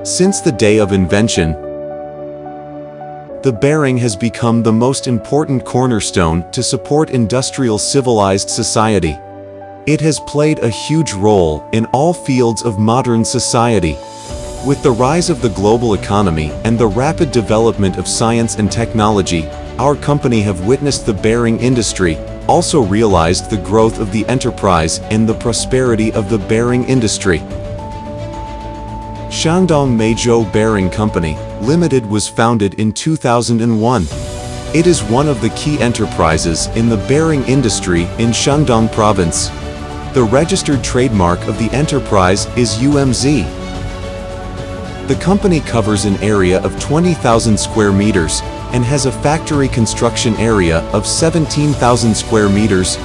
Since the day of invention, the bearing has become the most important cornerstone to support industrial civilized society. It has played a huge role in all fields of modern society. With the rise of the global economy and the rapid development of science and technology, our company have witnessed the bearing industry, also realized the growth of the enterprise and the prosperity of the bearing industry. Shandong Meizhou Bearing Company, Limited was founded in 2001. It is one of the key enterprises in the bearing industry in Shandong Province. The registered trademark of the enterprise is UMZ. The company covers an area of 20,000 square meters and has a factory construction area of 17,000 square meters.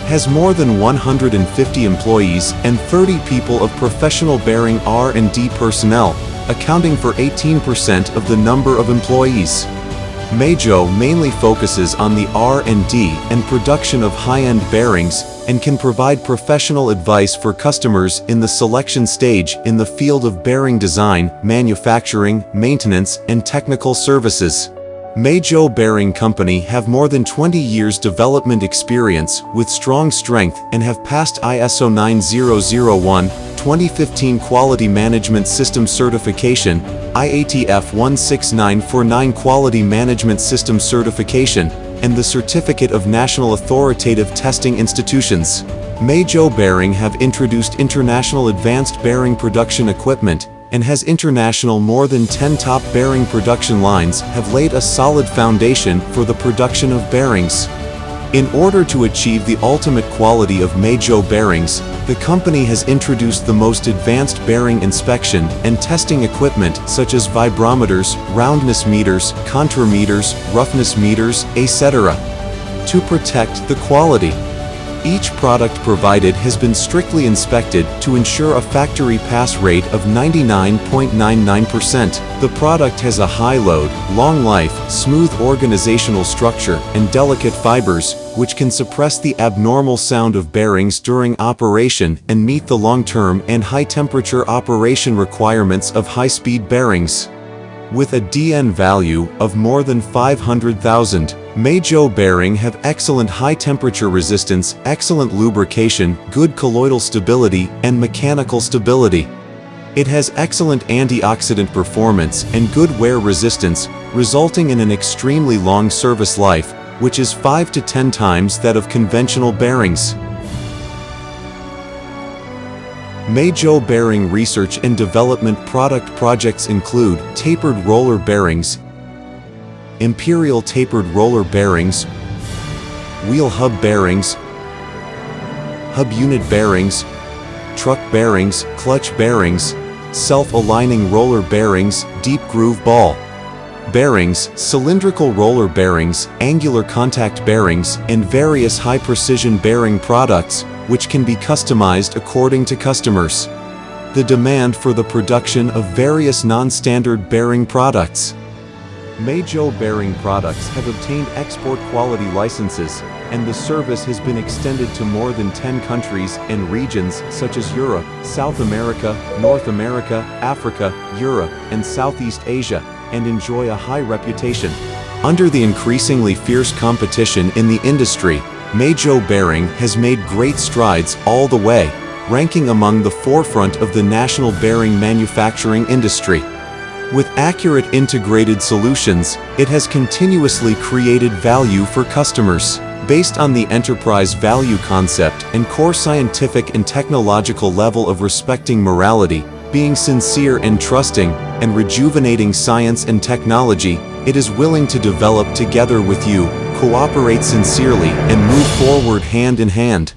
It has more than 150 employees and 30 people of professional bearing R&D personnel, accounting for 18% of the number of employees. Meizhou mainly focuses on the R&D and production of high-end bearings and can provide professional advice for customers in the selection stage in the field of bearing design, manufacturing, maintenance, and technical services. Meizhou Bearing Company have more than 20 years development experience with strong strength and have passed ISO 9001, 2015 Quality Management System Certification, IATF 16949 Quality Management System Certification, and the Certificate of National Authoritative Testing Institutions. Meizhou Bearing have introduced international advanced bearing production equipment and has international more than 10 top bearing production lines have laid a solid foundation for the production of bearings. In order to achieve the ultimate quality of Meizhou bearings, the company has introduced the most advanced bearing inspection and testing equipment such as vibrometers, roundness meters, contour meters, roughness meters, etc. to protect the quality. Each product provided has been strictly inspected to ensure a factory pass rate of 99.99%. The product has a high load, long life, smooth organizational structure, and delicate fibers, which can suppress the abnormal sound of bearings during operation and meet the long-term and high-temperature operation requirements of high-speed bearings. With a DN value of more than 500,000, Meizhou Bearing have excellent high-temperature resistance, excellent lubrication, good colloidal stability, and mechanical stability. It has excellent antioxidant performance and good wear resistance, resulting in an extremely long service life, which is 5 to 10 times that of conventional bearings. Meizhou Bearing research and development product projects include tapered roller bearings, imperial tapered roller bearings, wheel hub bearings, hub unit bearings, truck bearings, clutch bearings, self-aligning roller bearings, deep groove ball bearings, cylindrical roller bearings, angular contact bearings, and various high-precision bearing products, which can be customized according to customers. The demand for the production of various non-standard bearing products. Meizhou Bearing products have obtained export quality licenses, and the service has been extended to more than 10 countries and regions such as Europe, South America, North America, Africa, Europe, and Southeast Asia, and enjoy a high reputation. Under the increasingly fierce competition in the industry, Meizhou Bearing has made great strides all the way, ranking among the forefront of the national bearing manufacturing industry. With accurate integrated solutions, it has continuously created value for customers. Based on the enterprise value concept and core scientific and technological level of respecting morality, being sincere and trusting, and rejuvenating science and technology, it is willing to develop together with you, cooperate sincerely, and move forward hand in hand.